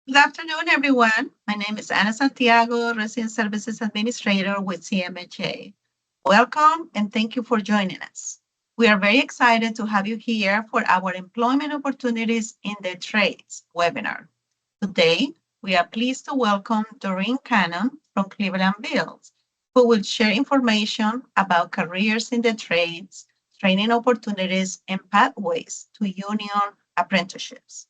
Good afternoon, everyone. My name is Ana Santiago, Resident Services Administrator with CMHA. Welcome and thank you for joining us. We are very excited to have you here for our Employment Opportunities in the Trades webinar. Today, we are pleased to welcome Doreen Cannon from Cleveland Builds, who will share information about careers in the trades, training opportunities, and pathways to union apprenticeships.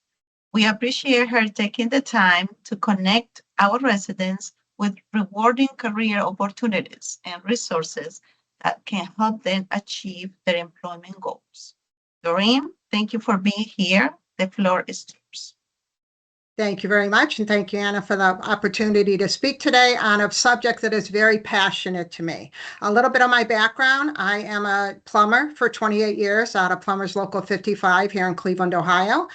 We appreciate her taking the time to connect our residents with rewarding career opportunities and resources that can help them achieve their employment goals. Doreen, thank you for being here. The floor is yours. Thank you very much, and thank you, Anna, for the opportunity to speak today on a subject that is very passionate to me. A little bit of my background: I am a plumber for 28 years out of Plumbers Local 55 here in Cleveland, Ohio.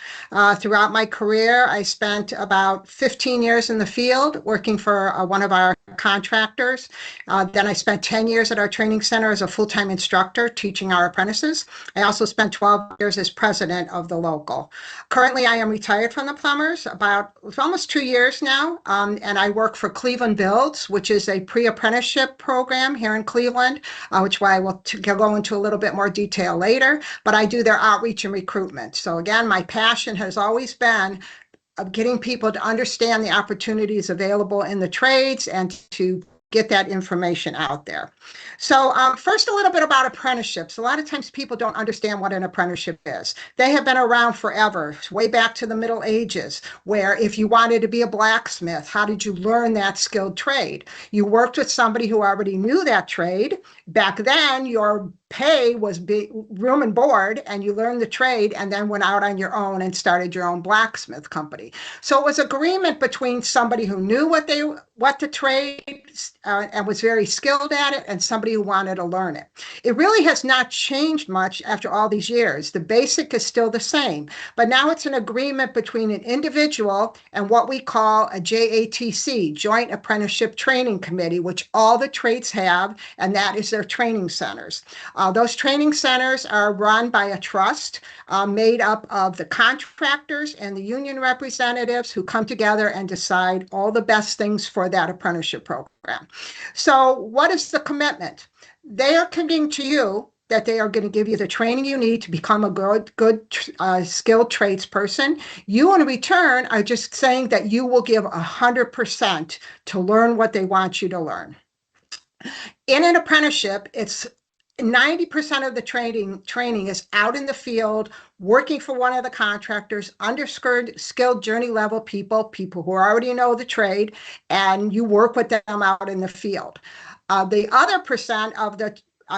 Throughout my career, I spent about 15 years in the field working for one of our contractors. Then I spent 10 years at our training center as a full-time instructor teaching our apprentices. I also spent 12 years as president of the local. Currently, I am retired from the plumbers about almost 2 years now, and I work for Cleveland Builds, which is a pre-apprenticeship program here in Cleveland, which I will go into a little bit more detail later, but I do their outreach and recruitment. So again, my passion has always been of getting people to understand the opportunities available in the trades and to get that information out there. So first, a little bit about apprenticeships. A lot of times people don't understand what an apprenticeship is. They have been around forever, way back to the Middle Ages, where if you wanted to be a blacksmith, how did you learn that skilled trade? You worked with somebody who already knew that trade. Back then, your pay was room and board, and you learned the trade and then went out on your own and started your own blacksmith company. So it was agreement between somebody who knew what the trade and was very skilled at it, and somebody who wanted to learn it. It really has not changed much after all these years. The basic is still the same, but now it's an agreement between an individual and what we call a JATC, Joint Apprenticeship Training Committee, which all the trades have, and that is their training centers. Those training centers are run by a trust made up of the contractors and the union representatives who come together and decide all the best things for that apprenticeship program. So what is the commitment? They are committing to you that they are going to give you the training you need to become a good skilled tradesperson. You, in return, are just saying that you will give 100% to learn what they want you to learn. In an apprenticeship, it's 90% of the training is out in the field, working for one of the contractors, skilled journey level people who already know the trade, and you work with them out in the field. The other percent of the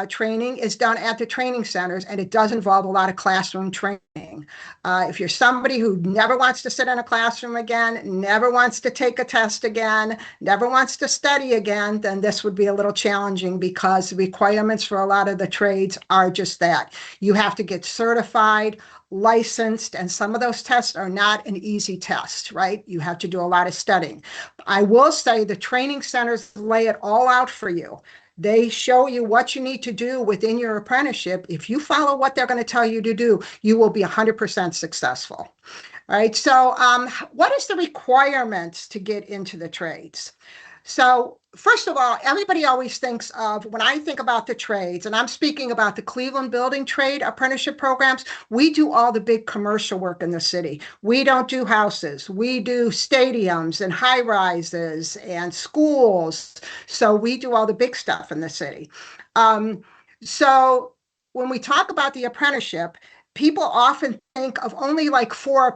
training is done at the training centers, and it does involve a lot of classroom training. If you're somebody who never wants to sit in a classroom again, never wants to take a test again, never wants to study again, then this would be a little challenging, because the requirements for a lot of the trades are just that. You have to get certified, licensed, and some of those tests are not an easy test, right? You have to do a lot of studying. I will say the training centers lay it all out for you. They show you what you need to do within your apprenticeship. If you follow what they're going to tell you to do, you will be 100% successful. All right. So what is the requirements to get into the trades? So first of all, everybody always thinks of, when I think about the trades, and I'm speaking about the Cleveland building trade apprenticeship programs, we do all the big commercial work in the city. We don't do houses. We do stadiums and high rises and schools. So we do all the big stuff in the city. So when we talk about the apprenticeship, people often think of only like four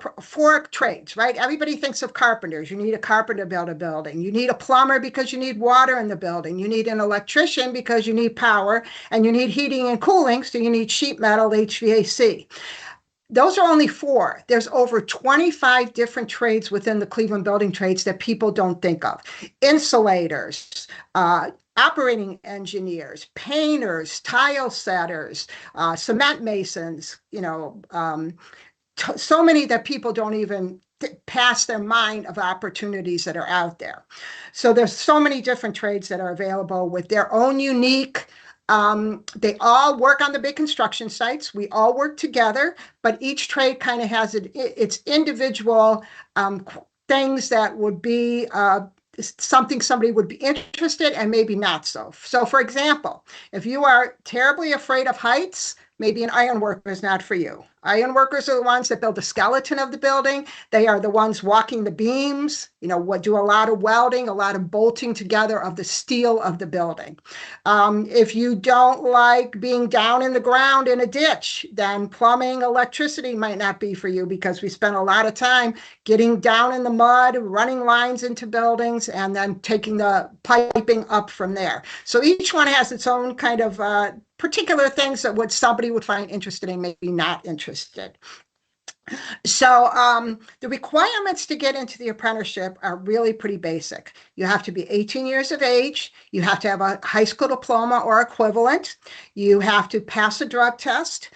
trades, right? Everybody thinks of carpenters. You need a carpenter to build a building. You need a plumber because you need water in the building. You need an electrician because you need power, and you need heating and cooling, so you need sheet metal, HVAC. Those are only four. There's over 25 different trades within the Cleveland building trades that people don't think of. Insulators, operating engineers, painters, tile setters, cement masons, so many that people don't even pass their mind of opportunities that are out there. So there's so many different trades that are available with their own unique. They all work on the big construction sites. We all work together, but each trade kind of has its individual things that would be something somebody would be interested and maybe not so. So for example, if you are terribly afraid of heights, maybe an iron worker is not for you. Iron workers are the ones that build the skeleton of the building. They are the ones walking the beams, do a lot of welding, a lot of bolting together of the steel of the building. If you don't like being down in the ground in a ditch, then plumbing, electricity might not be for you, because we spend a lot of time getting down in the mud, running lines into buildings, and then taking the piping up from there. So each one has its own kind of particular things that somebody would find interesting, maybe not interested. So the requirements to get into the apprenticeship are really pretty basic. You have to be 18 years of age. You have to have a high school diploma or equivalent. You have to pass a drug test.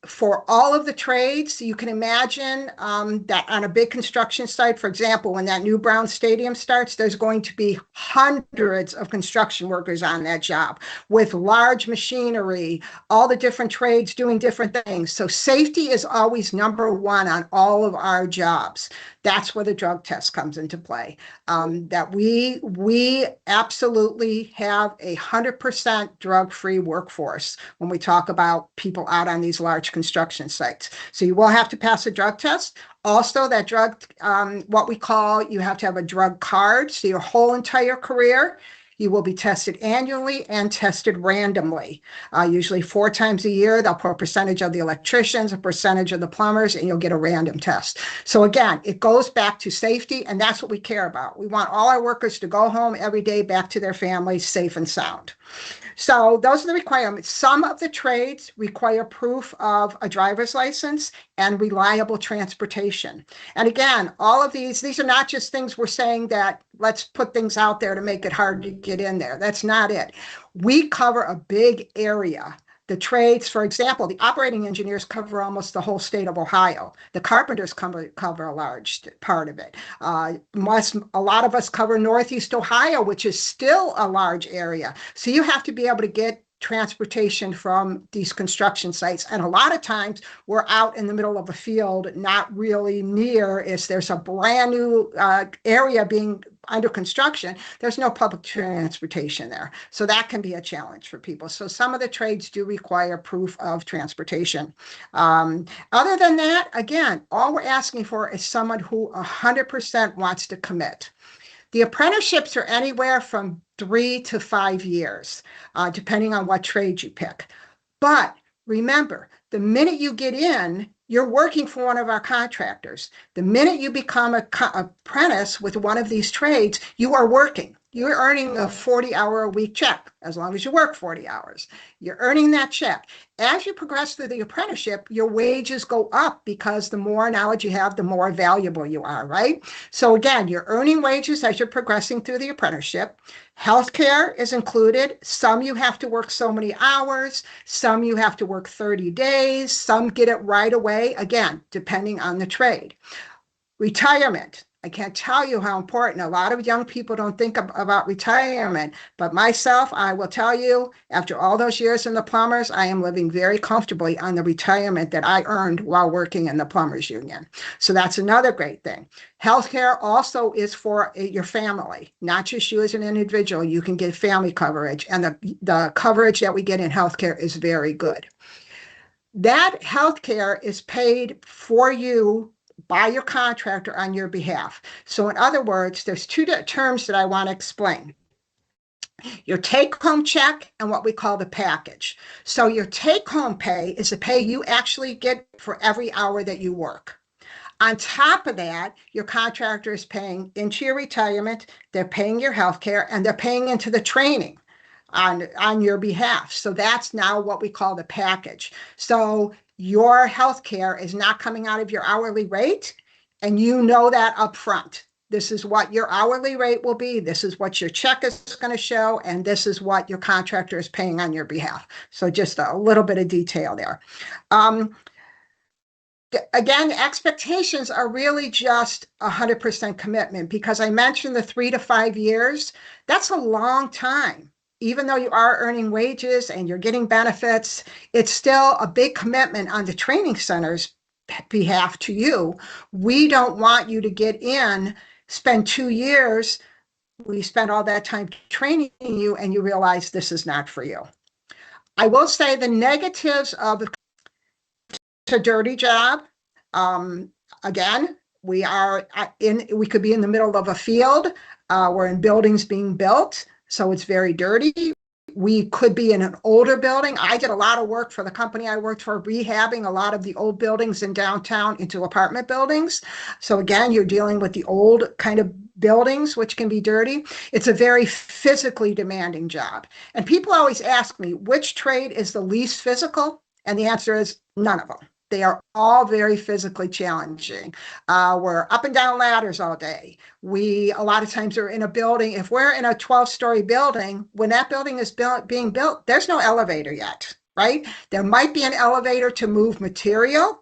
For all of the trades, you can imagine that on a big construction site, for example, when that new Brown Stadium starts, there's going to be hundreds of construction workers on that job with large machinery, all the different trades doing different things. So safety is always number one on all of our jobs. That's where the drug test comes into play. That we absolutely have 100% drug-free workforce when we talk about people out on these large construction sites. So you will have to pass a drug test. Also, that drug, you have to have a drug card. So your whole entire career, you will be tested annually and tested randomly. Usually 4 times a year, they'll put a percentage of the electricians, a percentage of the plumbers, and you'll get a random test. So again, it goes back to safety, and that's what we care about. We want all our workers to go home every day back to their families safe and sound. So those are the requirements. Some of the trades require proof of a driver's license and reliable transportation. And again, all of these are not just things we're saying that let's put things out there to make it hard to get in there. That's not it. We cover a big area. The trades, for example, the operating engineers cover almost the whole state of Ohio. The carpenters cover a large part of it. A lot of us cover Northeast Ohio, which is still a large area. So you have to be able to get transportation from these construction sites. And a lot of times we're out in the middle of a field, not really near, if there's a brand new area being under construction, there's no public transportation there. So that can be a challenge for people. So some of the trades do require proof of transportation. Other than that, again, all we're asking for is someone who 100% wants to commit. The apprenticeships are anywhere from 3 to 5 years, depending on what trade you pick. But remember, the minute you get in, you're working for one of our contractors. The minute you become an apprentice with one of these trades, you are working. You're earning a 40-hour-a-week check, as long as you work 40 hours. You're earning that check. As you progress through the apprenticeship, your wages go up because the more knowledge you have, the more valuable you are, right? So again, you're earning wages as you're progressing through the apprenticeship. Healthcare is included. Some you have to work so many hours. Some you have to work 30 days. Some get it right away, again, depending on the trade. Retirement. I can't tell you how important. A lot of young people don't think about retirement, but myself, I will tell you, after all those years in the plumbers, I am living very comfortably on the retirement that I earned while working in the plumbers union. So that's another great thing. Healthcare also is for your family, not just you as an individual. You can get family coverage, and the coverage that we get in healthcare is very good. That healthcare is paid for you by your contractor on your behalf. So in other words, there's two terms that I want to explain. Your take-home check and what we call the package. So your take-home pay is the pay you actually get for every hour that you work. On top of that, your contractor is paying into your retirement, they're paying your health care, and they're paying into the training on your behalf. So that's now what we call the package. So your health care is not coming out of your hourly rate, and you know that up front. This is what your hourly rate will be. This is what your check is going to show, and this is what your contractor is paying on your behalf. So just a little bit of detail there. Again, expectations are really just 100% commitment, because I mentioned the 3 to 5 years. That's a long time. Even though you are earning wages and you're getting benefits, it's still a big commitment on the training center's behalf to you. We don't want you to get in, spend 2 years, we spent all that time training you, and you realize this is not for you. I will say the negatives of it's a dirty job. Again, we could be in the middle of a field. We're in buildings being built. So it's very dirty. We could be in an older building. I did a lot of work for the company I worked for, rehabbing a lot of the old buildings in downtown into apartment buildings. So again, you're dealing with the old kind of buildings, which can be dirty. It's a very physically demanding job. And people always ask me, which trade is the least physical? And the answer is none of them. They are all very physically challenging. We're up and down ladders all day. We, a lot of times, are in a building. If we're in a 12-story building, when that building is being built, there's no elevator yet, right? There might be an elevator to move material,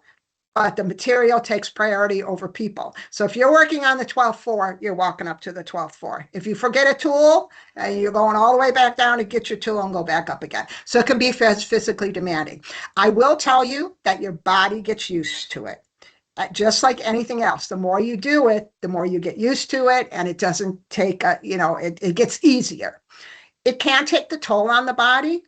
but the material takes priority over people. So if you're working on the 12th floor, you're walking up to the 12th floor. If you forget a tool, you're going all the way back down to get your tool and go back up again. So it can be physically demanding. I will tell you that your body gets used to it. Just like anything else, the more you do it, the more you get used to it, and it doesn't take, it gets easier. It can take the toll on the body.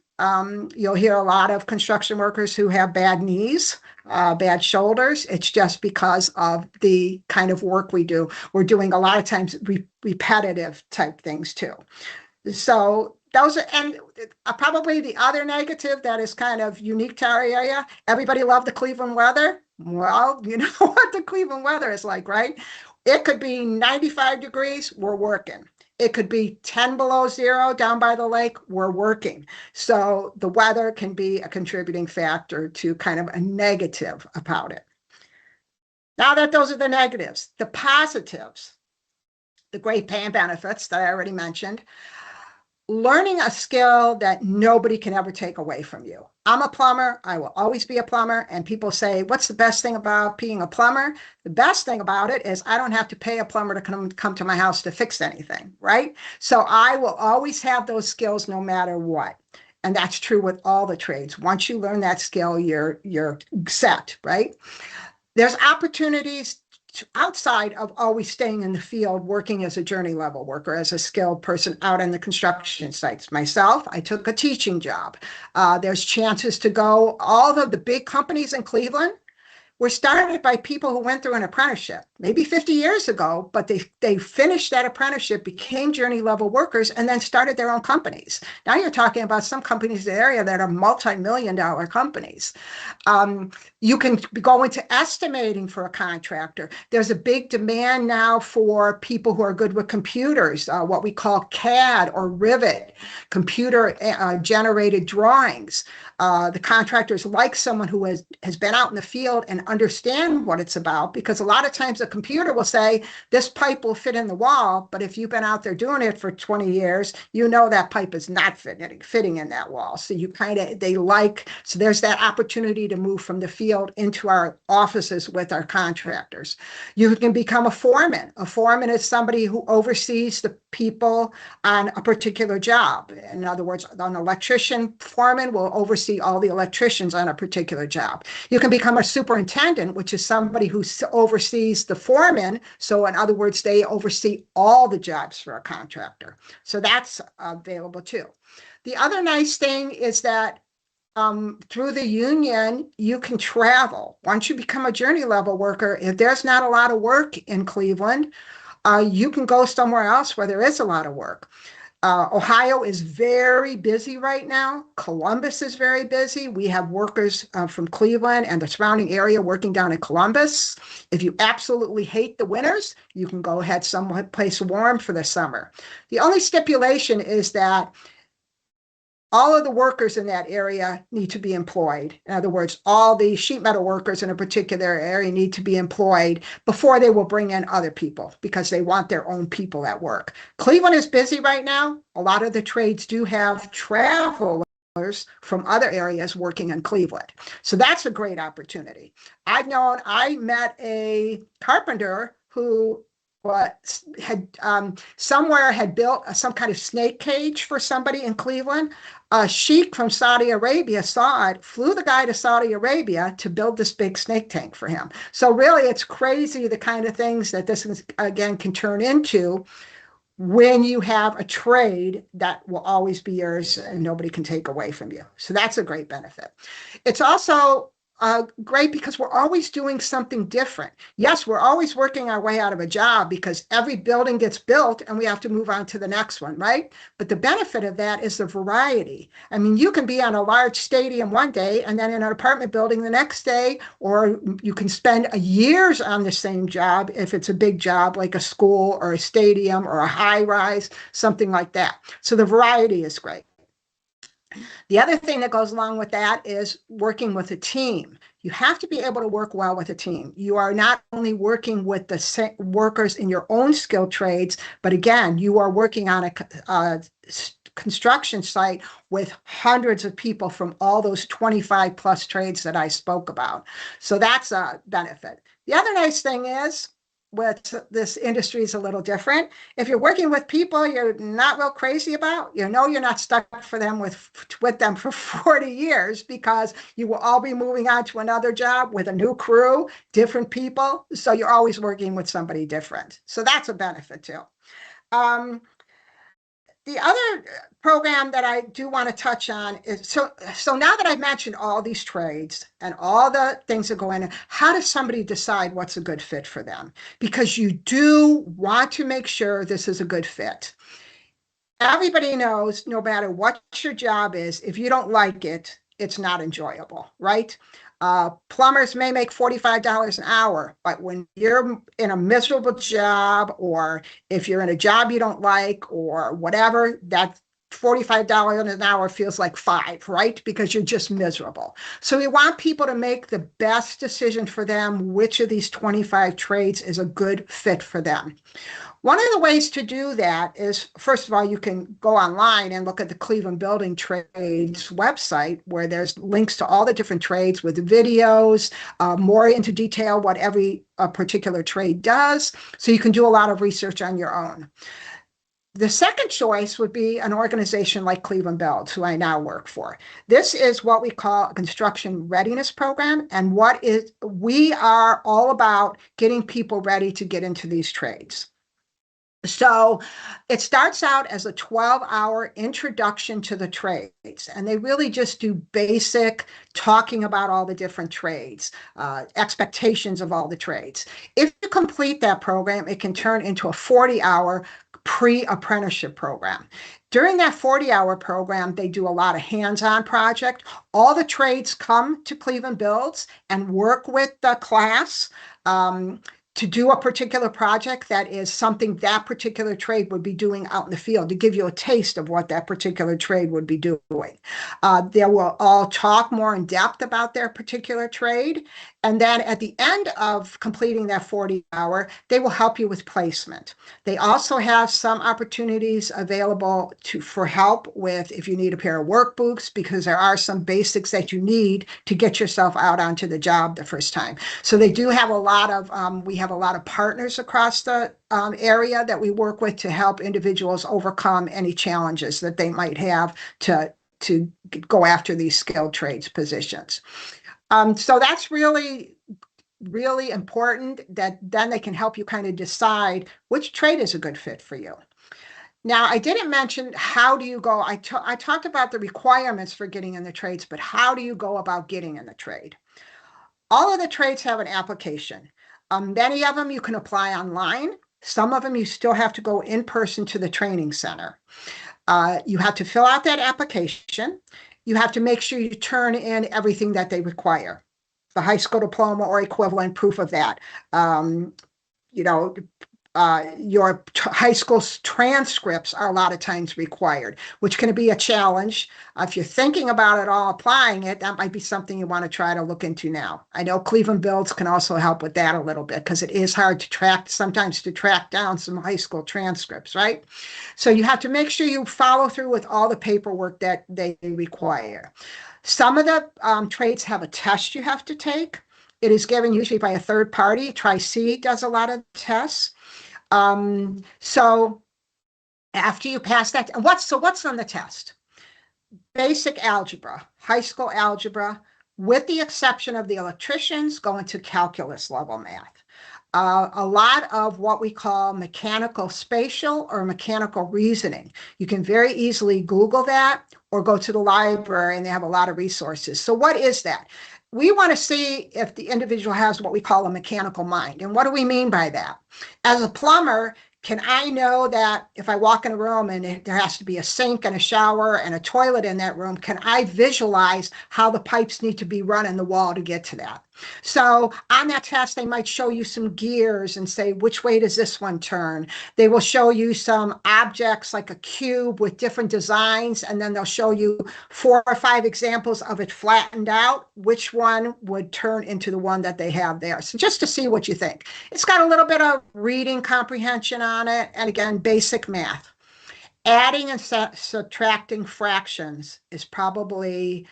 You'll hear a lot of construction workers who have bad knees, bad shoulders. It's just because of the kind of work we do. We're doing a lot of times repetitive type things too. So those are, and probably the other negative that is kind of unique to our area. Everybody loved the Cleveland weather. Well, you know what the Cleveland weather is like, right? It could be 95 degrees, we're working. It could be 10 below zero down by the lake, we're working. So the weather can be a contributing factor to kind of a negative about it. Now that those are the negatives, the positives, the great pay and benefits that I already mentioned, learning a skill that nobody can ever take away from you. I'm a plumber. I will always be a plumber. And people say, what's the best thing about being a plumber? The best thing about it is I don't have to pay a plumber to come to my house to fix anything, right? So I will always have those skills no matter what. And that's true with all the trades. Once you learn that skill, you're set, right? There's opportunities outside of always staying in the field, working as a journey level worker, as a skilled person out on the construction sites. Myself, I took a teaching job. There's chances to go. All of the big companies in Cleveland were started by people who went through an apprenticeship, maybe 50 years ago, but they finished that apprenticeship, became journey level workers, and then started their own companies. Now you're talking about some companies in the area that are multi-million-dollar companies. You can go into estimating for a contractor. There's a big demand now for people who are good with computers, what we call CAD or Rivet, computer generated drawings. The contractors like someone who has been out in the field and understand what it's about, because a lot of times a computer will say, this pipe will fit in the wall, but if you've been out there doing it for 20 years, you know that pipe is not fitting in that wall. So so there's that opportunity to move from the field into our offices with our contractors. You can become a foreman. A foreman is somebody who oversees the people on a particular job. In other words, an electrician foreman will oversee all the electricians on a particular job. You can become a superintendent, which is somebody who oversees the foreman. So in other words, they oversee all the jobs for a contractor. So that's available too. The other nice thing is that through the union, you can travel. Once you become a journey level worker, if there's not a lot of work in Cleveland, you can go somewhere else where there is a lot of work. Ohio is very busy right now. Columbus is very busy. We have workers from Cleveland and the surrounding area working down in Columbus. If you absolutely hate the winters, you can go ahead someplace warm for the summer. The only stipulation is that all of the workers in that area need to be employed. In other words, all the sheet metal workers in a particular area need to be employed before they will bring in other people, because they want their own people at work. Cleveland is busy right now. A lot of the trades do have travelers from other areas working in Cleveland. So that's a great opportunity. I met a carpenter who had built some kind of snake cage for somebody in Cleveland. A sheik from Saudi Arabia saw it, flew the guy to Saudi Arabia to build this big snake tank for him. So really, it's crazy the kind of things that this again can turn into when you have a trade that will always be yours and nobody can take away from you. So that's a great benefit. It's also great because we're always doing something different. Yes, we're always working our way out of a job because every building gets built and we have to move on to the next one, right? But the benefit of that is the variety. I mean, you can be on a large stadium one day and then in an apartment building the next day, or you can spend years on the same job if it's a big job like a school or a stadium or a high rise, something like that. So the variety is great. The other thing that goes along with that is working with a team. You have to be able to work well with a team. You are not only working with the workers in your own skilled trades, but again, you are working on a construction site with hundreds of people from all those 25 plus trades that I spoke about. So that's a benefit. The other nice thing is, with this industry is a little different. If you're working with people you're not real crazy about, you're not stuck with them for 40 years, because you will all be moving on to another job with a new crew, different people. So you're always working with somebody different. So that's a benefit too. The other program that I do want to touch on is, so now that I've mentioned all these trades and all the things that go in, how does somebody decide what's a good fit for them? Because you do want to make sure this is a good fit. Everybody knows, no matter what your job is, if you don't like it, it's not enjoyable, right? Plumbers may make $45 an hour, but when you're in a miserable job, or if you're in a job you don't like or whatever, that $45 an hour feels like $5, right? Because you're just miserable. So we want people to make the best decision for them, which of these 25 trades is a good fit for them. One of the ways to do that is, first of all, you can go online and look at the Cleveland Building Trades website, where there's links to all the different trades with videos, more into detail what every particular trade does. So you can do a lot of research on your own. The second choice would be an organization like Cleveland Builds, who I now work for. This is what we call a construction readiness program. And we are all about getting people ready to get into these trades. So it starts out as a 12-hour introduction to the trades, and they really just do basic talking about all the different trades, expectations of all the trades. If you complete that program, it can turn into a 40-hour pre-apprenticeship program. During that 40-hour program, they do a lot of hands-on project. All the trades come to Cleveland Builds and work with the class to do a particular project that is something that particular trade would be doing out in the field, to give you a taste of what that particular trade would be doing. They will all talk more in depth about their particular trade. And then at the end of completing that 40-hour, they will help you with placement. They also have some opportunities available for help with if you need a pair of work boots, because there are some basics that you need to get yourself out onto the job the first time. So they do have a lot of, we have a lot of partners across the area that we work with to help individuals overcome any challenges that they might have to go after these skilled trades positions. So that's really, really important, that then they can help you kind of decide which trade is a good fit for you. Now, I didn't mention how do you go. I talked about the requirements for getting in the trades, but how do you go about getting in the trade? All of the trades have an application. Many of them you can apply online. Some of them you still have to go in person to the training center. You have to fill out that application. You have to make sure you turn in everything that they require, the high school diploma or equivalent proof of that. Your high school transcripts are a lot of times required, which can be a challenge. If you're thinking about it all, applying it, that might be something you want to try to look into now. I know Cleveland Builds can also help with that a little bit, because it is hard to sometimes track down some high school transcripts, right? So you have to make sure you follow through with all the paperwork that they require. Some of the trades have a test you have to take. It is given usually by a third party. Tri-C does a lot of tests. So after you pass that, what's on the test? Basic algebra, high school algebra, with the exception of the electricians, go into calculus level math. A lot of what we call mechanical spatial or mechanical reasoning. You can very easily Google that or go to the library, and they have a lot of resources. So what is that? We want to see if the individual has what we call a mechanical mind. And what do we mean by that? As a plumber, can I know that if I walk in a room and there has to be a sink and a shower and a toilet in that room, can I visualize how the pipes need to be run in the wall to get to that? So on that test, they might show you some gears and say, which way does this one turn? They will show you some objects like a cube with different designs, and then they'll show you 4 or 5 examples of it flattened out, which one would turn into the one that they have there. So just to see what you think. It's got a little bit of reading comprehension on it, and again, basic math. Adding and subtracting fractions is probably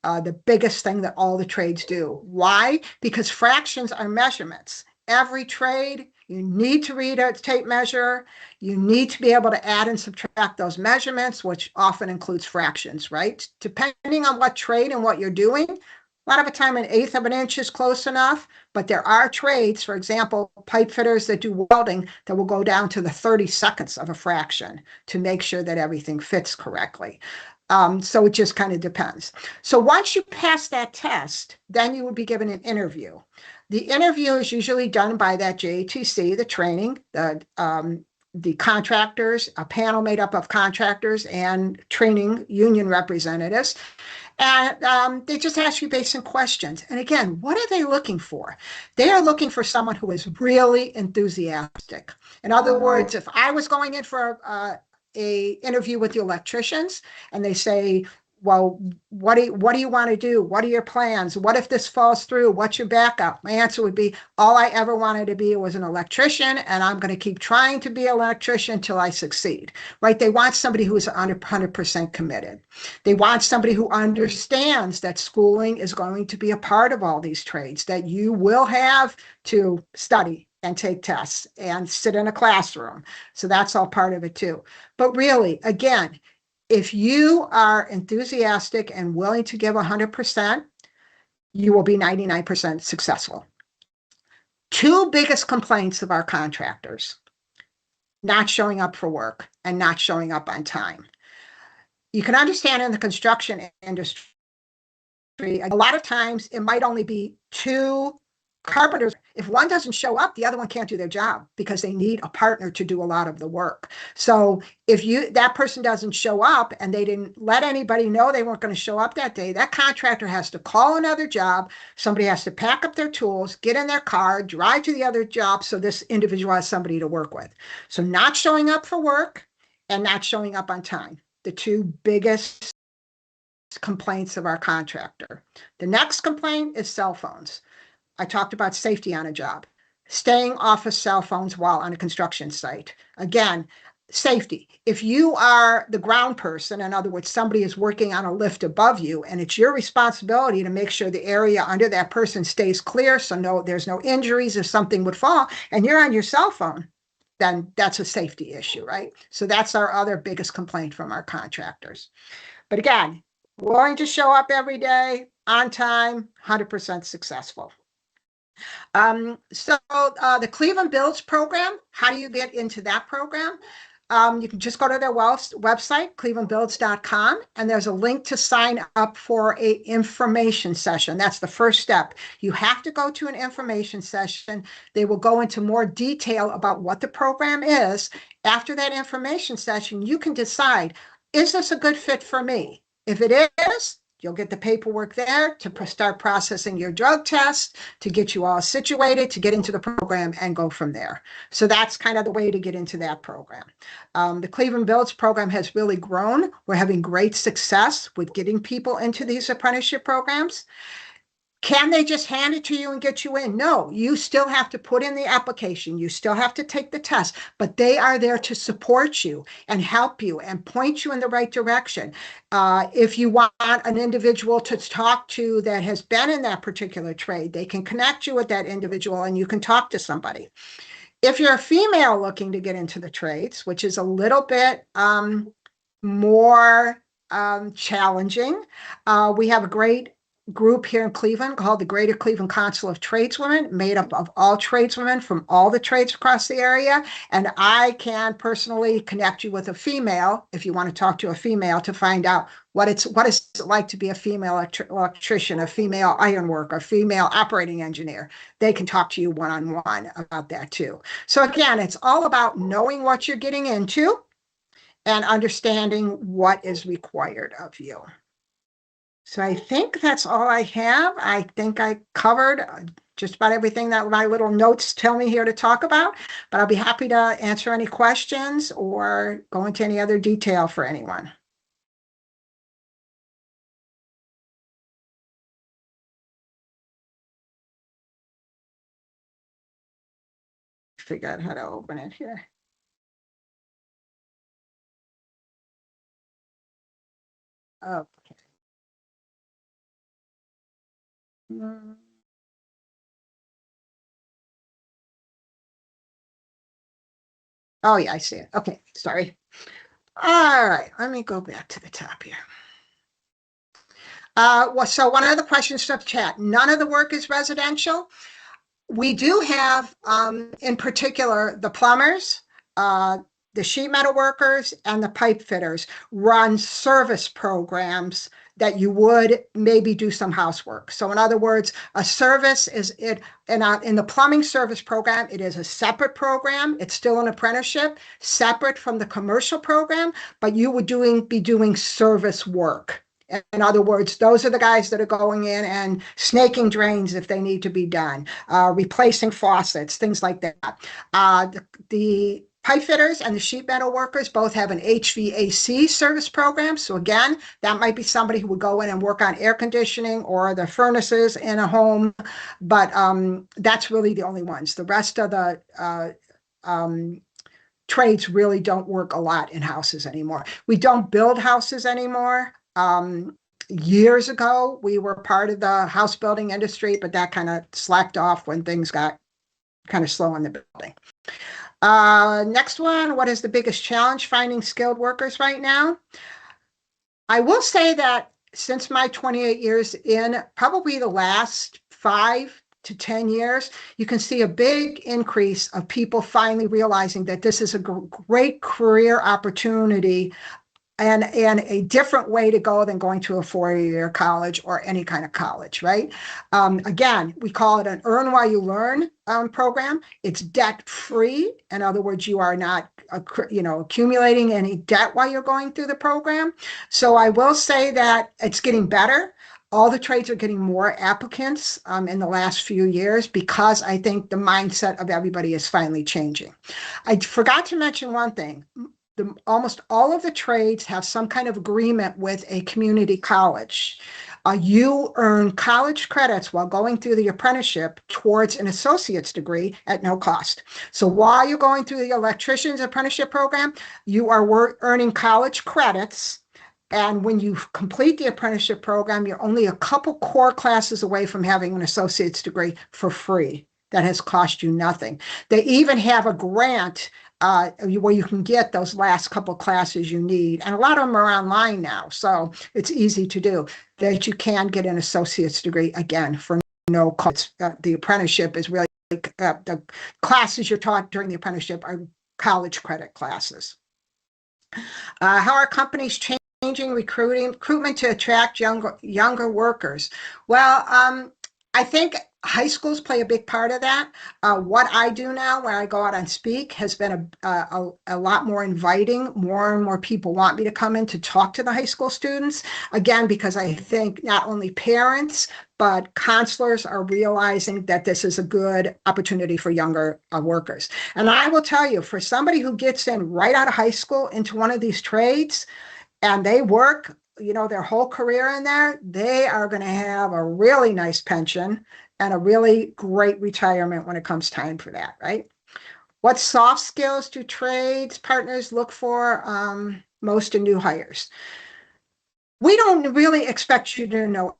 the biggest thing that all the trades do. Why? Because fractions are measurements. Every trade, you need to read a tape measure. You need to be able to add and subtract those measurements, which often includes fractions, right? Depending on what trade and what you're doing, a lot of the time an eighth of an inch is close enough, but there are trades, for example, pipe fitters that do welding, that will go down to the 32nds of a fraction to make sure that everything fits correctly. So it just kind of depends. So once you pass that test, then you will be given an interview. The interview is usually done by that JATC, the training, the contractors, a panel made up of contractors and training union representatives. And they just ask you basic questions. And again, what are they looking for? They are looking for someone who is really enthusiastic. In other words, if I was going in for a interview with the electricians and they say, well, what do you want to do? What are your plans? What if this falls through? What's your backup? My answer would be, all I ever wanted to be was an electrician, and I'm going to keep trying to be an electrician until I succeed, right? They want somebody who is 100% committed. They want somebody who understands that schooling is going to be a part of all these trades, that you will have to study and take tests and sit in a classroom. So that's all part of it too. But really, again, if you are enthusiastic and willing to give 100%, you will be 99% successful. Two biggest complaints of our contractors: not showing up for work and not showing up on time. You can understand in the construction industry, a lot of times it might only be two carpenters. If one doesn't show up, the other one can't do their job because they need a partner to do a lot of the work. So if that person doesn't show up and they didn't let anybody know they weren't going to show up that day, that contractor has to call another job. Somebody has to pack up their tools, get in their car, drive to the other job so this individual has somebody to work with. So not showing up for work and not showing up on time, the two biggest complaints of our contractor. The next complaint is cell phones. I talked about safety on a job, staying off of cell phones while on a construction site. Again, safety. If you are the ground person, in other words, somebody is working on a lift above you, and it's your responsibility to make sure the area under that person stays clear so there's no injuries if something would fall, and you're on your cell phone, then that's a safety issue, right? So that's our other biggest complaint from our contractors. But again, willing to show up every day, on time, 100% successful. The Cleveland Builds program, how do you get into that program? You can just go to their website, clevelandbuilds.com, and there's a link to sign up for an information session. That's the first step. You have to go to an information session. They will go into more detail about what the program is. After that information session, you can decide, is this a good fit for me? If it is, you'll get the paperwork there to start processing your drug test, to get you all situated, to get into the program and go from there. So that's kind of the way to get into that program. The Cleveland Builds program has really grown. We're having great success with getting people into these apprenticeship programs. Can they just hand it to you and get you in? No, you still have to put in the application. You still have to take the test, but they are there to support you and help you and point you in the right direction. If you want an individual to talk to that has been in that particular trade, they can connect you with that individual and you can talk to somebody. If you're a female looking to get into the trades, which is a little bit more challenging, we have a great group here in Cleveland called the Greater Cleveland Council of Tradeswomen, made up of all tradeswomen from all the trades across the area. And I can personally connect you with a female, if you want to talk to a female, to find out what is it like to be a female electrician, a female ironworker, a female operating engineer. They can talk to you one-on-one about that too. So again, it's all about knowing what you're getting into and understanding what is required of you. So I think that's all I have. I think I covered just about everything that my little notes tell me here to talk about, but I'll be happy to answer any questions or go into any other detail for anyone. Figure out how to open it here. Okay. Oh yeah, I see it. Okay, sorry. All right, let me go back to the top here. So one of the questions from chat, none of the work is residential. We do have, in particular, the plumbers, the sheet metal workers, and the pipe fitters run service programs that you would maybe do some housework. So in other words, a service is it, and in the plumbing service program, it is a separate program. It's still an apprenticeship, separate from the commercial program, but you would be doing service work In other words, those are the guys that are going in and snaking drains if they need to be done, replacing faucets, things like that. The pipe fitters and the sheet metal workers both have an HVAC service program. So again, that might be somebody who would go in and work on air conditioning or the furnaces in a home, but that's really the only ones. The rest of the trades really don't work a lot in houses anymore. We don't build houses anymore. Years ago, we were part of the house building industry, but that kind of slacked off when things got kind of slow in the building. Next one, what is the biggest challenge finding skilled workers right now? I will say that since my 28 years in, probably the last 5 to 10 years, you can see a big increase of people finally realizing that this is a great career opportunity and a different way to go than going to a 4-year college or any kind of college, right? Again, we call it an earn while you learn program. It's debt-free. In other words, you are not accumulating any debt while you're going through the program. So I will say that it's getting better. All the trades are getting more applicants in the last few years because I think the mindset of everybody is finally changing. I forgot to mention one thing. Almost all of the trades have some kind of agreement with a community college. You earn college credits while going through the apprenticeship towards an associate's degree at no cost. So while you're going through the electrician's apprenticeship program, you are earning college credits. And when you complete the apprenticeship program, you're only a couple core classes away from having an associate's degree for free. That has cost you nothing. They even have a grant where you can get those last couple classes you need. And a lot of them are online now, so it's easy to do, that you can get an associate's degree, again, for no cost. The apprenticeship is really, the classes you're taught during the apprenticeship are college credit classes. How are companies changing recruitment to attract younger workers? Well, I think high schools play a big part of that. What I do now when I go out and speak has been a lot more inviting. More and more people want me to come in to talk to the high school students. Again, because I think not only parents, but counselors are realizing that this is a good opportunity for younger workers. And I will tell you, for somebody who gets in right out of high school into one of these trades and they work, their whole career in there, they are going to have a really nice pension and a really great retirement when it comes time for that, right? What soft skills do trades partners look for most in new hires? We don't really expect you to know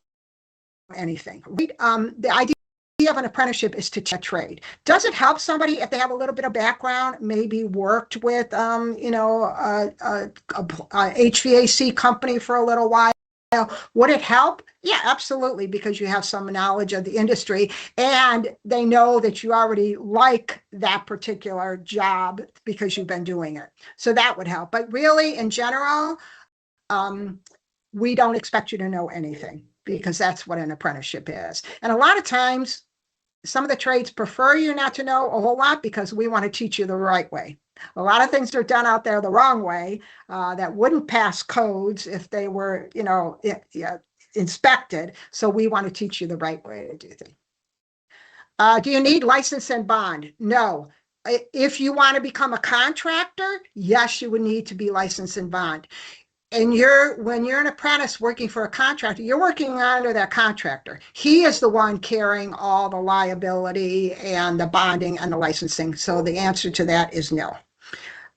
anything. The idea of an apprenticeship is to teach a trade. Does it help somebody if they have a little bit of background, maybe worked with, a HVAC company for a little while? Would it help? Yeah, absolutely, because you have some knowledge of the industry and they know that you already like that particular job because you've been doing it. So that would help. But really, in general, we don't expect you to know anything because that's what an apprenticeship is. And a lot of times, some of the trades prefer you not to know a whole lot because we want to teach you the right way. A lot of things are done out there the wrong way that wouldn't pass codes if they were, inspected. So we want to teach you the right way to do things. Do you need license and bond? No. If you want to become a contractor, yes, you would need to be licensed and bond. And when you're an apprentice working for a contractor, you're working under that contractor. He is the one carrying all the liability and the bonding and the licensing. So the answer to that is no.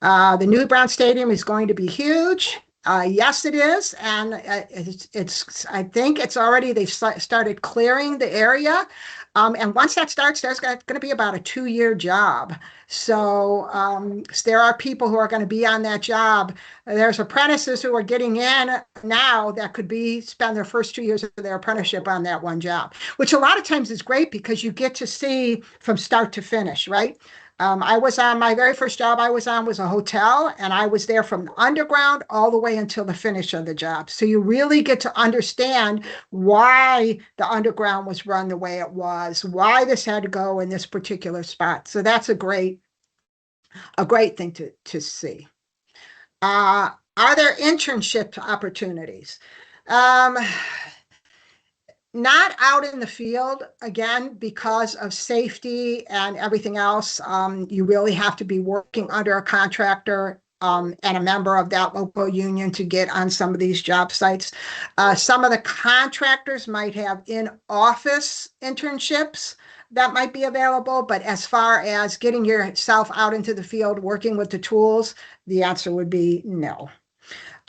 The new Brown Stadium is going to be huge. Yes, it is. And I think it's already, they've started clearing the area. And once that starts, there's going to be about a 2-year job. So there are people who are going to be on that job. There's apprentices who are getting in now that could spend their first 2 years of their apprenticeship on that one job, which a lot of times is great because you get to see from start to finish, right? I was on my very first job I was on was a hotel, and I was there from the underground all the way until the finish of the job. So you really get to understand why the underground was run the way it was, why this had to go in this particular spot. So that's a great thing to see. Are there internship opportunities? Um, Not out in the field, again, because of safety and everything else. You really have to be working under a contractor and a member of that local union to get on some of these job sites. Some of the contractors might have in-office internships that might be available, but as far as getting yourself out into the field, working with the tools, the answer would be no.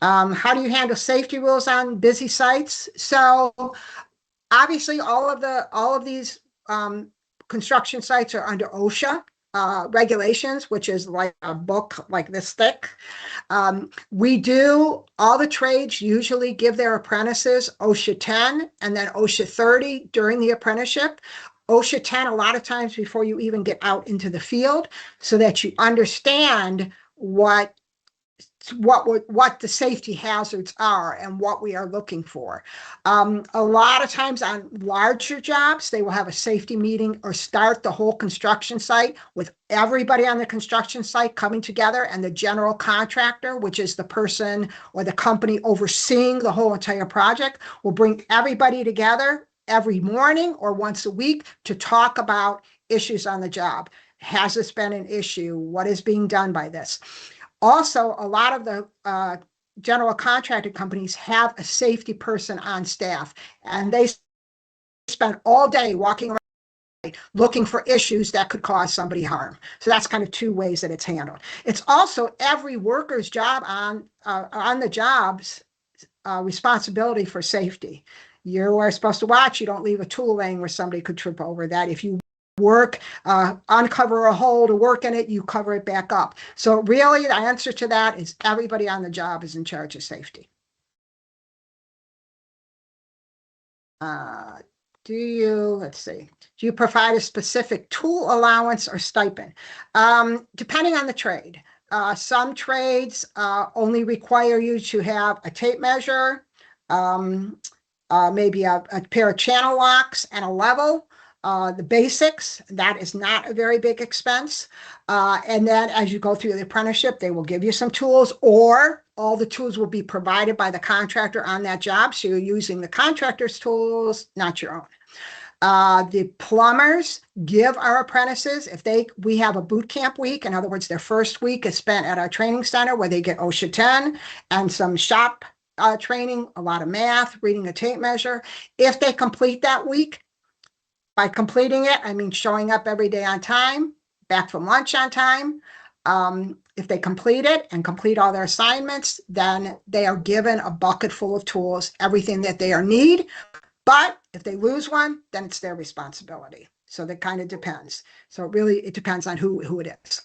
How do you handle safety rules on busy sites? So obviously, all of these construction sites are under OSHA regulations, which is like a book like this thick. All the trades usually give their apprentices OSHA 10 and then OSHA 30 during the apprenticeship. OSHA 10 a lot of times before you even get out into the field, so that you understand what the safety hazards are and what we are looking for. A lot of times on larger jobs, they will have a safety meeting or start the whole construction site with everybody on the construction site coming together, and the general contractor, which is the person or the company overseeing the whole entire project, will bring everybody together every morning or once a week to talk about issues on the job. Has this been an issue? What is being done by this? Also, a lot of the general contracting companies have a safety person on staff, and they spend all day walking around looking for issues that could cause somebody harm. So that's kind of two ways that it's handled. It's also every worker's job on the job's responsibility for safety. You are supposed to watch. You don't leave a tool laying where somebody could trip over that. If you work, uncover a hole to work in it, you cover it back up. So really the answer to that is everybody on the job is in charge of safety. Let's see, do you provide a specific tool allowance or stipend? Depending on the trade. Some trades only require you to have a tape measure, maybe a pair of channel locks and a level. The basics, that is not a very big expense. And then as you go through the apprenticeship, they will give you some tools, or all the tools will be provided by the contractor on that job. So you're using the contractor's tools, not your own. The plumbers give our apprentices, we have a boot camp week. In other words, their first week is spent at our training center where they get OSHA 10 and some shop training, a lot of math, reading a tape measure. If they complete that week, by completing it, I mean showing up every day on time, back from lunch on time. If they complete it and complete all their assignments, then they are given a bucket full of tools, everything that they need. But if they lose one, then it's their responsibility. So that kind of depends. So it depends on who it is.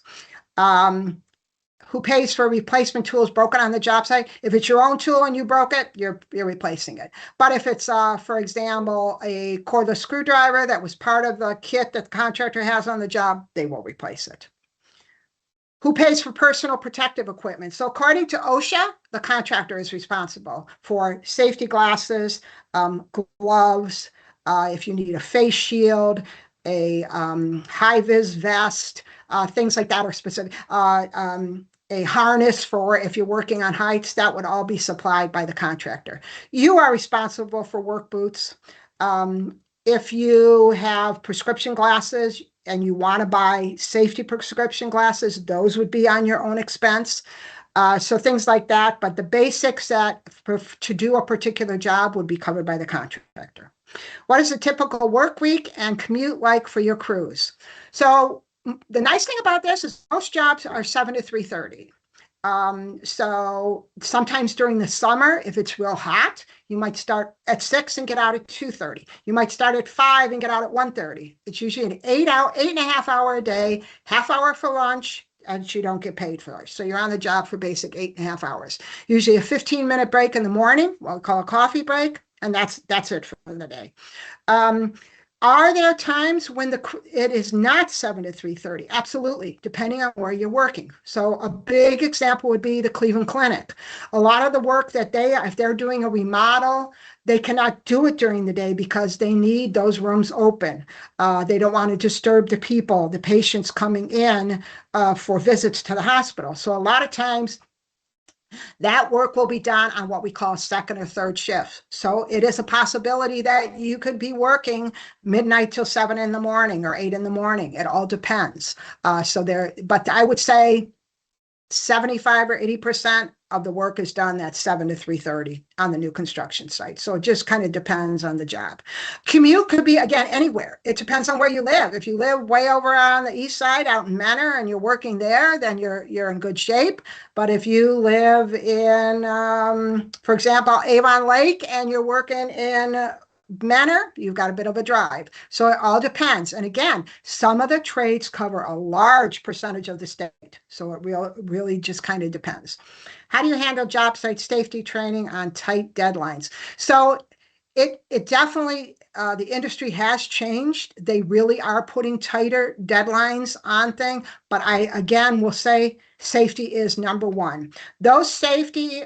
Who pays for replacement tools broken on the job site? If it's your own tool and you broke it, you're replacing it. But if it's, for example, a cordless screwdriver that was part of the kit that the contractor has on the job, they will replace it. Who pays for personal protective equipment? So according to OSHA, the contractor is responsible for safety glasses, gloves, if you need a face shield, a high-vis vest, things like that are specific. A harness for if you're working on heights, that would all be supplied by the contractor. You are responsible for work boots. If you have prescription glasses and you want to buy safety prescription glasses, those would be on your own expense. So things like that. But the basics to do a particular job would be covered by the contractor. What is a typical work week and commute like for your crews? So the nice thing about this is most jobs are 7 to 3:30. So sometimes during the summer, if it's real hot, you might start at 6 and get out at 2:30. You might start at 5 and get out at 1:30. It's usually an 8.5 hour a day, half hour for lunch, and you don't get paid for it. So you're on the job for basic 8.5 hours. Usually a 15-minute break in the morning, what we call a coffee break, and that's it for the day. Are there times when it is not 7 to 3:30? Absolutely, depending on where you're working. So a big example would be the Cleveland Clinic. A lot of the work that if they're doing a remodel, they cannot do it during the day because they need those rooms open. They don't want to disturb the patients coming in for visits to the hospital. So a lot of times That work will be done on what we call second or third shift. So it is a possibility that you could be working midnight till 7 in the morning or 8 in the morning. It all depends. But I would say 75 or 80% of the work is done at 7 to 3:30 on the new construction site. So it just kind of depends on the job. Commute could be, again, anywhere. It depends on where you live. If you live way over on the east side out in Menor and you're working there, then you're in good shape. But if you live in, for example, Avon Lake and you're working in Menor, you've got a bit of a drive. So it all depends. And again, some of the trades cover a large percentage of the state. So it really just kind of depends. How do you handle job site safety training on tight deadlines? So it definitely, the industry has changed. They really are putting tighter deadlines on things. But I, again, will say safety is number one. Those safety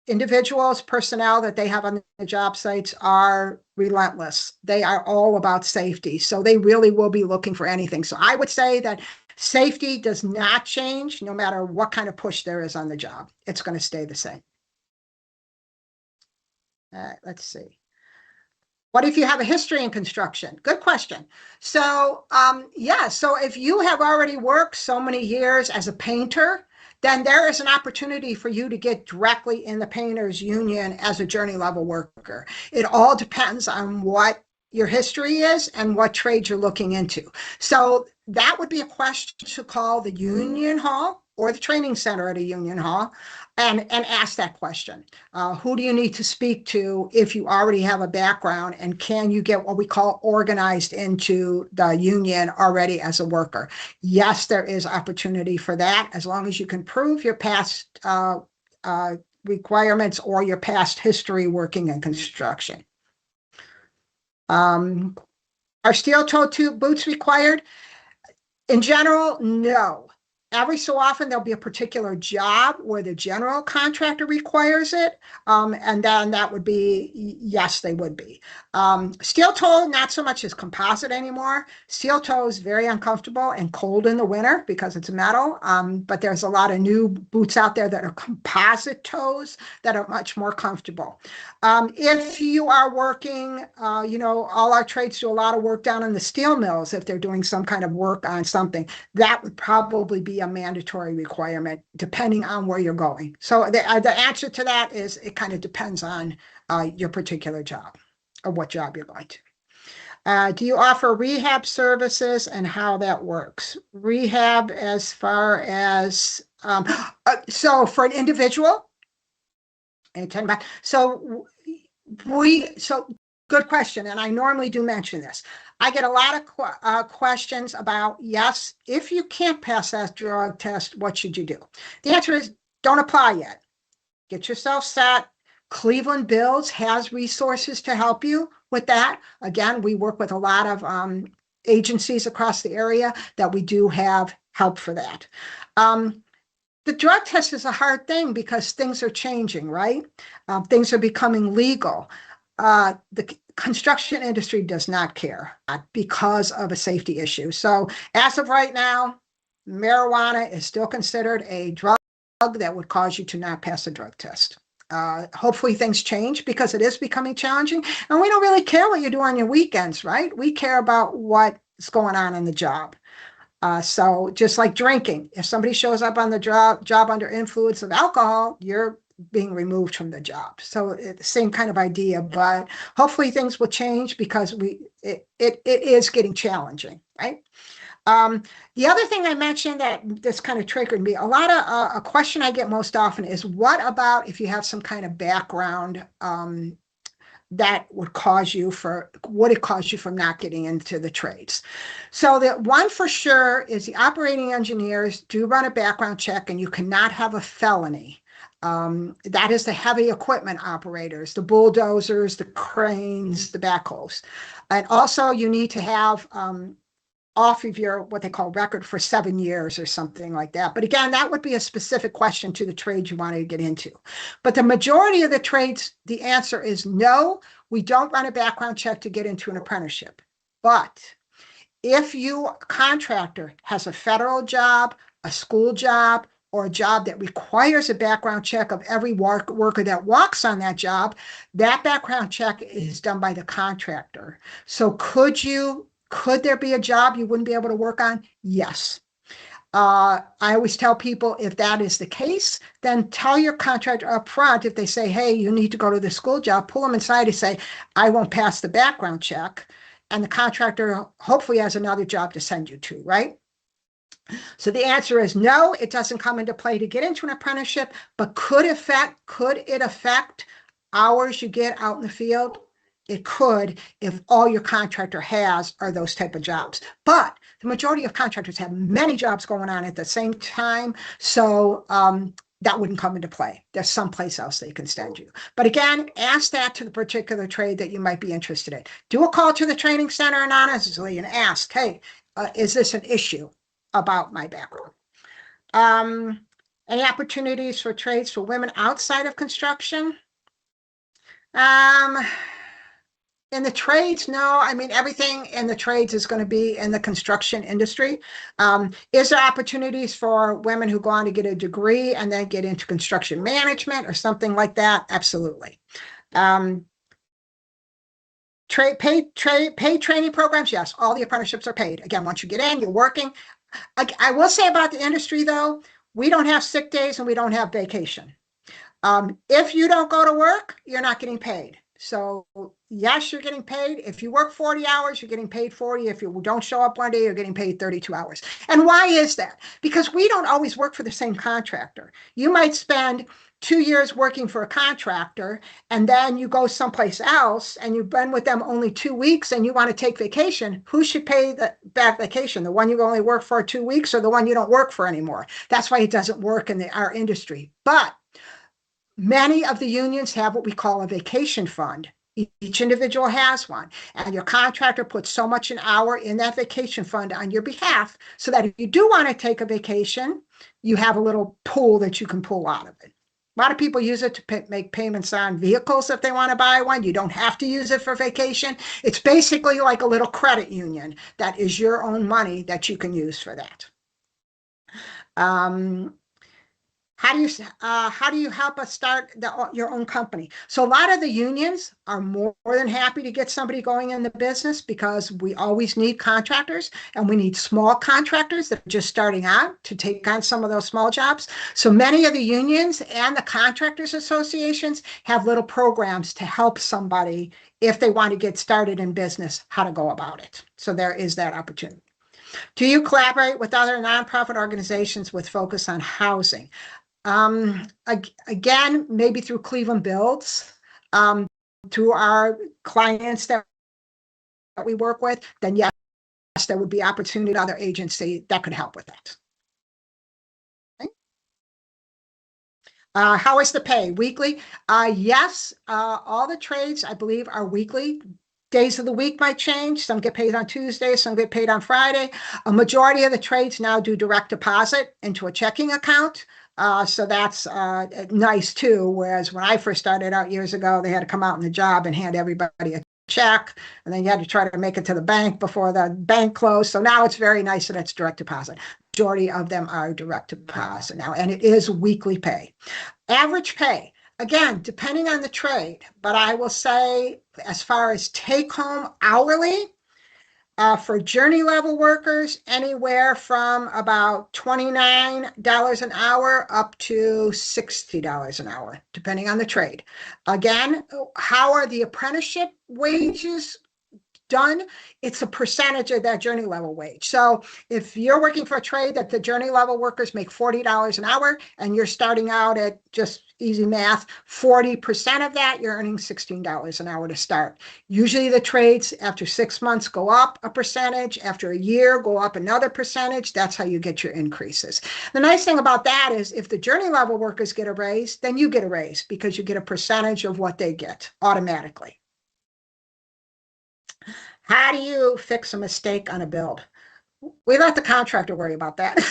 individuals, personnel that they have on the job sites are relentless. They are all about safety. So they really will be looking for anything. So I would say that safety does not change no matter what kind of push there is on the job. It's going to stay the same. Let's see. What if you have a history in construction? Good question. So yeah, so if you have already worked so many years as a painter, then there is an opportunity for you to get directly in the painters union as a journey level worker. It all depends on what your history is and what trade you're looking into. So that would be a question to call the union hall or the training center at a union hall and ask that question. Who do you need to speak to if you already have a background, and can you get what we call organized into the union already as a worker? Yes, there is opportunity for that as long as you can prove your past requirements or your past history working in construction. Are steel-toed boots required? In general, no. Every so often, there'll be a particular job where the general contractor requires it. And then that would be, yes, they would be. Steel toe, not so much as composite anymore. Steel toe is very uncomfortable and cold in the winter because it's metal. But there's a lot of new boots out there that are composite toes that are much more comfortable. If you are working, all our trades do a lot of work down in the steel mills. If they're doing some kind of work on something, that would probably be a mandatory requirement depending on where you're going. So the answer to that is it kind of depends on your particular job or what job you're going to. Do you offer rehab services and how that works? Rehab as far as, so for an individual, so good question. And I normally do mention this. I get a lot of questions about, yes, if you can't pass that drug test, what should you do? The answer is don't apply yet. Get yourself set. Cleveland Bills has resources to help you with that. Again, we work with a lot of agencies across the area that we do have help for that. The drug test is a hard thing because things are changing, right? Things are becoming legal. The construction industry does not care because of a safety issue. So as of right now, marijuana is still considered a drug that would cause you to not pass a drug test. Hopefully things change because it is becoming challenging, and we don't really care what you do on your weekends, right? We care about what's going on in the job. So just like drinking, if somebody shows up on the job under influence of alcohol, you're being removed from the job. So it's the same kind of idea, but hopefully things will change because it is getting challenging, right? The other thing I mentioned that this kind of triggered me, a question I get most often is, what about if you have some kind of background that would cause you from not getting into the trades? So the one for sure is the operating engineers do run a background check, and you cannot have a felony. That is the heavy equipment operators, the bulldozers, the cranes, the backhoes. And also you need to have off of your what they call record for 7 years or something like that. But again, that would be a specific question to the trade you want to get into. But the majority of the trades, the answer is no, we don't run a background check to get into an apprenticeship. But if you contractor has a federal job, a school job, or a job that requires a background check of every worker that walks on that job, that background check is done by the contractor. So could there be a job you wouldn't be able to work on? Yes. I always tell people, if that is the case, then tell your contractor up front. If they say, hey, you need to go to the school job, pull them inside and say, I won't pass the background check. And the contractor hopefully has another job to send you to, right? So the answer is no, it doesn't come into play to get into an apprenticeship, but could it affect hours you get out in the field? It could, if all your contractor has are those type of jobs. But the majority of contractors have many jobs going on at the same time. So that wouldn't come into play. There's someplace else they can send you. But again, ask that to the particular trade that you might be interested in. Do a call to the training center anonymously and ask, hey, is this an issue about my background? Any opportunities for trades for women outside of construction? In the trades, no. I mean, everything in the trades is going to be in the construction industry. Is there opportunities for women who go on to get a degree and then get into construction management or something like that? Absolutely. Paid training programs, yes. All the apprenticeships are paid. Again, once you get in, you're working. I will say about the industry, though, we don't have sick days and we don't have vacation. If you don't go to work, you're not getting paid. So yes, you're getting paid. If you work 40 hours, you're getting paid 40. If you don't show up one day, you're getting paid 32 hours. And why is that? Because we don't always work for the same contractor. You might spend 2 years working for a contractor, and then you go someplace else and you've been with them only 2 weeks and you want to take vacation. Who should pay the back vacation? The one you only work for 2 weeks or the one you don't work for anymore? That's why it doesn't work in our industry. But many of the unions have what we call a vacation fund. Each individual has one, and your contractor puts so much an hour in that vacation fund on your behalf, so that if you do want to take a vacation, you have a little pool that you can pull out of it. A lot of people use it to make payments on vehicles if they want to buy one. You don't have to use it for vacation. It's basically like a little credit union that is your own money that you can use for that. How do you help us start your own company? So a lot of the unions are more than happy to get somebody going in the business, because we always need contractors, and we need small contractors that are just starting out to take on some of those small jobs. So many of the unions and the contractors associations have little programs to help somebody if they want to get started in business, how to go about it. So there is that opportunity. Do you collaborate with other nonprofit organizations with focus on housing? Again, maybe through Cleveland Builds, to our clients that we work with, then yes, there would be opportunity in other agency that could help with that. Okay. How is the pay? Weekly? Yes, all the trades, I believe, are weekly. Days of the week might change. Some get paid on Tuesday, some get paid on Friday. A majority of the trades now do direct deposit into a checking account. So that's nice too. Whereas when I first started out years ago, they had to come out on the job and hand everybody a check, and then you had to try to make it to the bank before the bank closed. So now it's very nice that it's direct deposit. Majority of them are direct deposit now, and it is weekly pay. Average pay, again, depending on the trade, but I will say as far as take home hourly, for journey level workers, anywhere from about $29 an hour up to $60 an hour, depending on the trade. Again, how are the apprenticeship wages done? It's a percentage of that journey level wage. So if you're working for a trade that the journey level workers make $40 an hour, and you're starting out at, just easy math, 40% of that, you're earning $16 an hour to start. Usually the trades after 6 months go up a percentage, after a year go up another percentage. That's how you get your increases. The nice thing about that is if the journey level workers get a raise, then you get a raise, because you get a percentage of what they get automatically. How do you fix a mistake on a build? We let the contractor worry about that.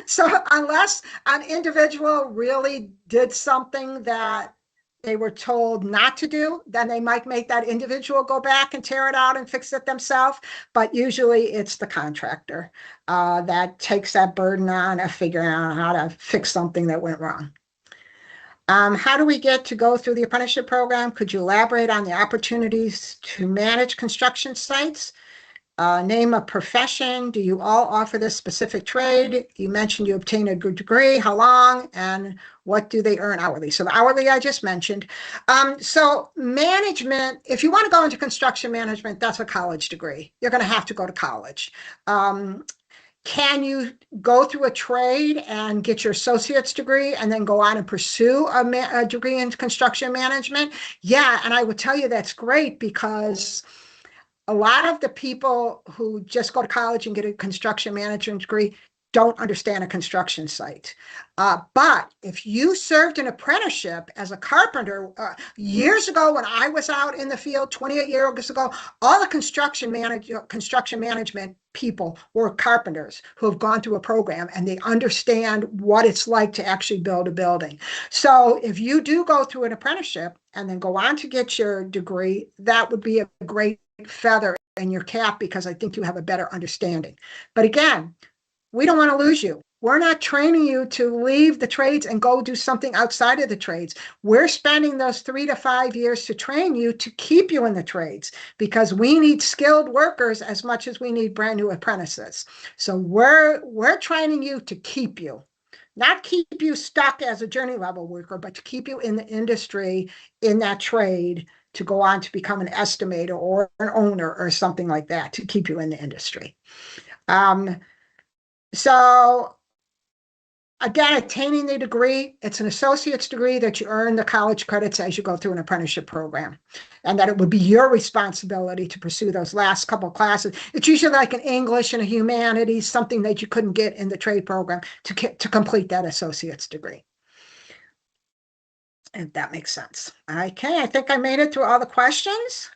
So unless an individual really did something that they were told not to do, then they might make that individual go back and tear it out and fix it themselves. But usually it's the contractor that takes that burden on of figuring out how to fix something that went wrong. How do we get to go through the apprenticeship program? Could you elaborate on the opportunities to manage construction sites? Name a profession. Do you all offer this specific trade? You mentioned you obtain a good degree. How long? And what do they earn hourly? So the hourly I just mentioned. So management, if you want to go into construction management, that's a college degree. You're going to have to go to college. Can you go through a trade and get your associate's degree and then go on and pursue a degree in construction management? Yeah, and I would tell you that's great, because a lot of the people who just go to college and get a construction management degree don't understand a construction site. But if you served an apprenticeship as a carpenter years ago, when I was out in the field 28 years ago, all the construction management people were carpenters who have gone through a program, and they understand what it's like to actually build a building. So if you do go through an apprenticeship and then go on to get your degree, that would be a great feather in your cap, because I think you have a better understanding. But again, we don't want to lose you. We're not training you to leave the trades and go do something outside of the trades. We're spending those 3 to 5 years to train you to keep you in the trades, because we need skilled workers as much as we need brand new apprentices. So we're training you to keep you, not keep you stuck as a journey level worker, but to keep you in the industry, in that trade, to go on to become an estimator or an owner or something like that, to keep you in the industry. So again, attaining the degree, it's an associate's degree that you earn the college credits as you go through an apprenticeship program, and that it would be your responsibility to pursue those last couple of classes. It's usually like an English and a humanities, something that you couldn't get in the trade program, to complete that associate's degree. If that makes sense. Okay, I think I made it through all the questions.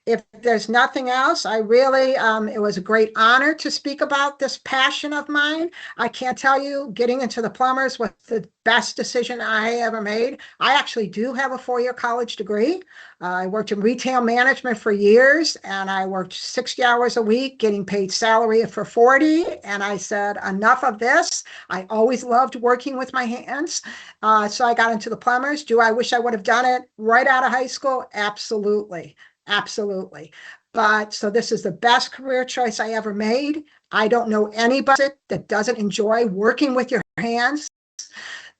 If there's nothing else, I really, it was a great honor to speak about this passion of mine. I can't tell you, getting into the plumbers was the best decision I ever made. I actually do have a 4-year college degree. I worked in retail management for years, and I worked 60 hours a week, getting paid salary for 40. And I said, enough of this. I always loved working with my hands. So I got into the plumbers. Do I wish I would have done it right out of high school? Absolutely. Absolutely. But so this is the best career choice I ever made. I don't know anybody that doesn't enjoy working with your hands.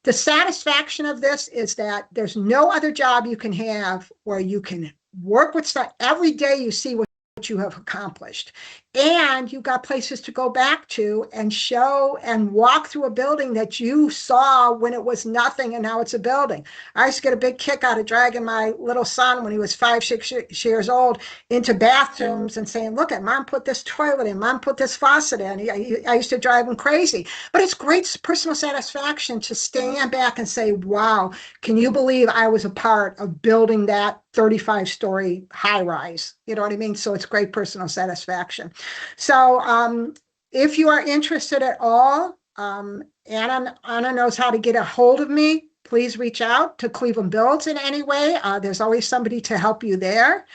The satisfaction of this is that there's no other job you can have where you can work with stuff every day. You see what you have accomplished, and you've got places to go back to and show and walk through a building that you saw when it was nothing, and now it's a building. I used to get a big kick out of dragging my little son when he was 5, 6 years old into bathrooms and saying, look at mom put this toilet in, mom put this faucet in. I used to drive him crazy, but it's great personal satisfaction to stand back and say, wow, can you believe I was a part of building that 35-story high rise? You know what I mean? So it's great personal satisfaction. So if you are interested at all, Anna knows how to get a hold of me. Please reach out to Cleveland Builds in any way. There's always somebody to help you there.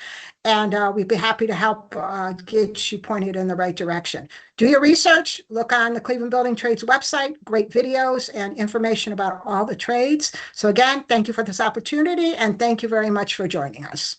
And we'd be happy to help get you pointed in the right direction. Do your research. Look on the Cleveland Building Trades website. Great videos and information about all the trades. So again, thank you for this opportunity, and thank you very much for joining us.